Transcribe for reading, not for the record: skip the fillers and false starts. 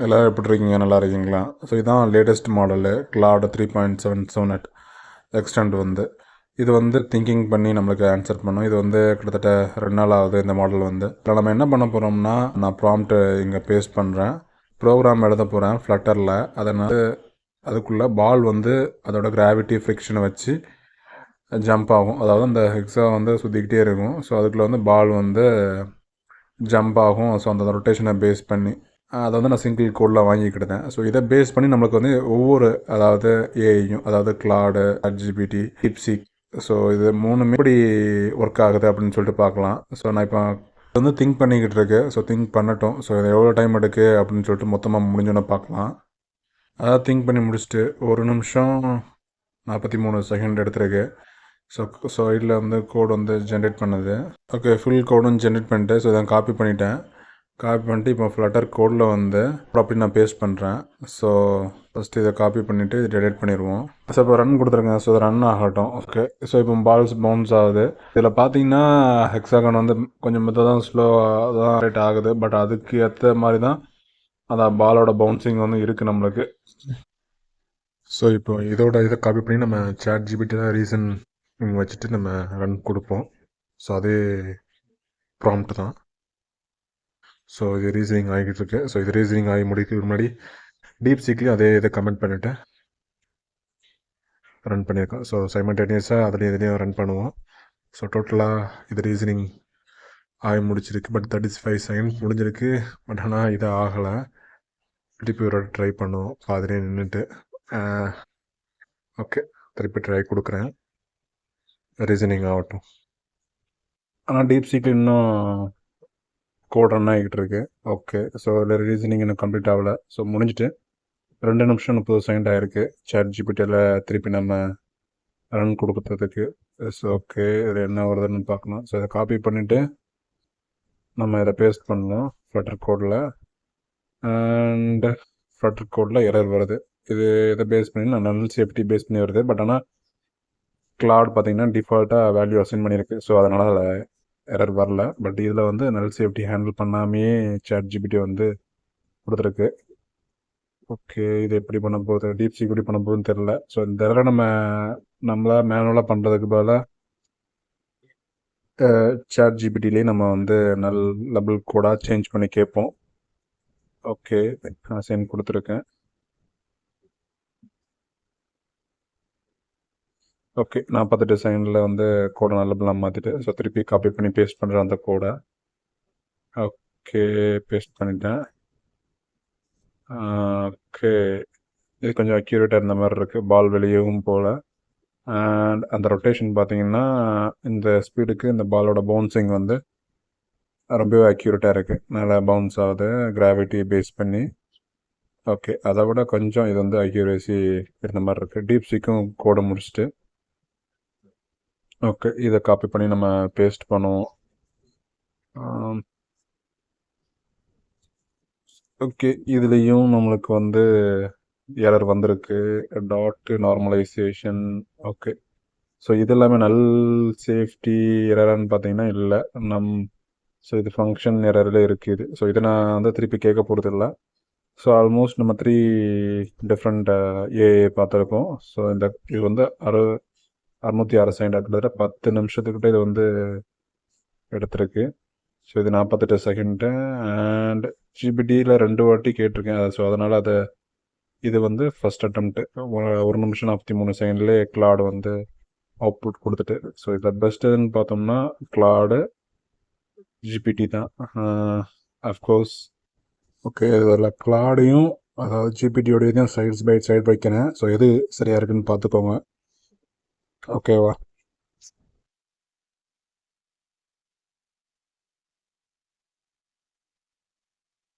எல்லோரும் எப்படி இருக்கீங்க, நல்லா இருக்கீங்களா? ஸோ இதுதான் லேட்டஸ்ட் மாடலு கிளாட் 3.77 எக்ஸ்டெண்ட் வந்து இது வந்து திங்கிங் பண்ணி நம்மளுக்கு ஆன்சர் பண்ணும். இது வந்து கிட்டத்தட்ட 2 நாள் ஆகுது இந்த மாடல் வந்து. இப்போ நம்ம என்ன பண்ண போகிறோம்னா, நான் ப்ராம்ப்ட் இங்கே பேஸ்ட் பண்ணுறேன், ப்ரோக்ராம் எழுத போகிறேன் ஃப்ளட்டரில். அதனால் அதுக்குள்ளே பால் வந்து அதோட கிராவிட்டி ஃப்ரிக்ஷனை வச்சு ஜம்ப் ஆகும். அதாவது அந்த ஹெக்ஸா வந்து சுற்றிக்கிட்டே இருக்கும். ஸோ அதுக்குள்ளே வந்து பால் வந்து ஜம்ப் ஆகும். ஸோ அந்த ரொட்டேஷனை பேஸ் பண்ணி அதை வந்து நான் சிங்கிள் கோடில் வாங்கிக்கிட்டேன். ஸோ இதை பேஸ் பண்ணி நம்மளுக்கு வந்து ஒவ்வொரு அதாவது ஏஐயும், அதாவது கிளாடு, ChatGPT, டிப்சிக், ஸோ இது 3மே எப்படி ஒர்க் ஆகுது அப்படின்னு சொல்லிட்டு பார்க்கலாம். ஸோ நான் இப்போ வந்து திங்க் பண்ணிக்கிட்டு இருக்கு. ஸோ திங்க் பண்ணட்டும். ஸோ இது எவ்வளோ டைம் எடுக்கு அப்படின்னு சொல்லிட்டு மொத்தமாக முடிஞ்சோன்னே பார்க்கலாம். அதாவது திங்க் பண்ணி முடிச்சுட்டு 1 நிமிஷம் 43 செகண்ட் எடுத்துருக்கு. ஸோ இதில் வந்து கோடு வந்து ஜென்ரேட் பண்ணுது. ஓகே, ஃபுல் கோடும் ஜென்ரேட் பண்ணிட்டு ஸோ இதை காப்பி பண்ணிட்டேன். காப்பி பண்ணிட்டு இப்போ ஃப்ளட்டர் கோடில் வந்து அப்படி நான் பேஸ்ட் பண்ணுறேன். ஸோ ஃபஸ்ட்டு இதை காப்பி பண்ணிவிட்டு இது டெலிட் பண்ணிடுவோம். ஸோ இப்போ ரன் கொடுத்துருங்க. ஸோ இது ரன் ஆகட்டும். ஓகே, ஸோ இப்போ பால்ஸ் பவுன்ஸ் ஆகுது. இதில் பார்த்தீங்கன்னா ஹெக்ஸாகன் வந்து கொஞ்சம் மெத்த தான் ஸ்லோவாக தான் ரேட் ஆகுது. பட் அதுக்கு ஏற்ற மாதிரி தான் அதான் பாலோட பவுன்சிங் வந்து இருக்குது நம்மளுக்கு. ஸோ இப்போ இதோட இதை காப்பி பண்ணி நம்ம ChatGPT ரீசன் வச்சுட்டு நம்ம ரன் கொடுப்போம். ஸோ அதே ப்ராம்ப்ட் தான். ஸோ இது ரீசனிங் ஆகிக்கிட்டு இருக்கு. ஸோ இது ரீசனிங் ஆகி முடிக்கிறதுக்கு முன்னாடி டீப்சீக்லேயும் அதே இதை கமெண்ட் பண்ணிவிட்டு ரன் பண்ணியிருக்கோம். ஸோ சைமல்டேனியஸாக அதுலேயும் இதுலேயும் ரன் பண்ணுவோம். ஸோ டோட்டலாக இது ரீசனிங் ஆகி முடிச்சிருக்கு. பட் 35 செகண்ட் முடிஞ்சிருக்கு. பட் ஆனால் இது ஆகலை. திருப்பி ஒரு ட்ரை பண்ணுவோம். பாதிலே நின்றுட்டு. ஓகே, திருப்பி ட்ரை கொடுக்குறேன். ரீசனிங் ஆகட்டும். ஆனால் டீப்சீக்கில் இன்னும் கோட் ரன் ஆகிக்கிட்டு இருக்கு. ஓகே, ஸோ இதில் ரீசனிங் இன்னும் கம்ப்ளீட் ஆகலை. ஸோ முடிஞ்சுட்டு 2 நிமிஷம் 30 செகண்ட் ஆகிருக்கு. ChatGPTயில் திருப்பி நம்ம ரன் கொடுக்குறதுக்கு. ஸோ ஓகே, இதில் என்ன வருதுன்னு பார்க்கணும். ஸோ இதை காப்பி பண்ணிவிட்டு நம்ம இதை பேஸ்ட் பண்ணணும் ஃப்ளட்டர் கோடில். அண்ட் ஃப்ளட்டர் கோடில் எரர் வருது. இது இதை பேஸ் பண்ணி நான் நல் சேஃப்டி பேஸ் பண்ணி வருது. பட் ஆனால் கிளாட் பார்த்தீங்கன்னா டிஃபால்ட்டாக வேல்யூ அசைன் பண்ணியிருக்கு. ஸோ அதனால் அதில் எரர் வரல. பட் இதில் வந்து நல் சேஃப்டி ஹேண்டில் பண்ணாமையே ChatGPT வந்து கொடுத்துருக்கு. ஓகே, இது எப்படி பண்ண போகுது, டீப்சீக் எப்படி பண்ண போகுதுன்னு தெரில. ஸோ இந்த தடவை நம்மளா மேனுவலாக பண்ணுறதுக்கு பதிலாக ChatGPTலேயே நம்ம வந்து நல் லெவல் கோடாக சேஞ்ச் பண்ணி கேட்போம். ஓகே, நான் சென்ட் கொடுத்துருக்கேன். ஓகே, 48 செகண்டில் வந்து கோடை நல்லபெல்லாம் மாற்றிட்டு ஸோ திருப்பி காப்பி பண்ணி பேஸ்ட் பண்ணுறேன் அந்த கோடை. ஓகே, பேஸ்ட் பண்ணிட்டேன். ஓகே, இது கொஞ்சம் அக்யூரேட்டாக இருந்த மாதிரி இருக்குது. பால் வெளியவும் போல். அண்ட் அந்த ரொட்டேஷன் பார்த்தீங்கன்னா இந்த ஸ்பீடுக்கு இந்த பாலோட பவுன்சிங் வந்து ரொம்பவே அக்யூரேட்டாக இருக்குது. நல்லா பவுன்ஸ் ஆகுது கிராவிட்டி பேஸ் பண்ணி. ஓகே, அதை விட கொஞ்சம் இது வந்து அக்யூரேசி இருந்த மாதிரி இருக்குது. டீப்சீக்கும் கோடை முடிச்சுட்டு ஓகே, இதை காப்பி பண்ணி நம்ம பேஸ்ட் பண்ணுவோம். ஓகே, இதுலேயும் நம்மளுக்கு வந்து எரர் வந்திருக்கு. Dot normalisation. ஓகே, ஸோ இது எல்லாமே நல் சேஃப்டி எரர்னு பார்த்தீங்கன்னா இல்லை. ஸோ இது ஃபங்க்ஷன் எரரில் இருக்குது. ஸோ இதை நான் வந்து திருப்பி கேட்க போகிறது இல்லை. ஸோ ஆல்மோஸ்ட் நம்ம 3 டிஃப்ரெண்ட் ஏஏ பார்த்துருக்கோம். ஸோ இது வந்து 606 செகண்ட் கிட்டத்தட்ட 10 நிமிஷத்துக்கிட்ட இது வந்து எடுத்திருக்கு. ஸோ இது 48 செகண்டு. அண்ட் ஜிபிடியில் 2 வாட்டி கேட்டிருக்கேன். ஸோ அதனால் இது வந்து ஃபஸ்ட் அட்டம்ப்ட்டு 1 நிமிஷம் 43 செகண்ட்லேயே கிளாடு வந்து அவுட்புட் கொடுத்துட்டு. ஸோ இதில் பெஸ்ட்டுன்னு பார்த்தோம்னா கிளாடு ஜிபிடி தான் அஃப்கோர்ஸ். ஓகே, இதில் கிளாடையும் அதாவது ஜிபிடியோடையும் சைட் பை சைடு வைக்கிறேன். ஸோ எது சரியாக இருக்குன்னு பார்த்துக்கோங்க. ஓகேவா?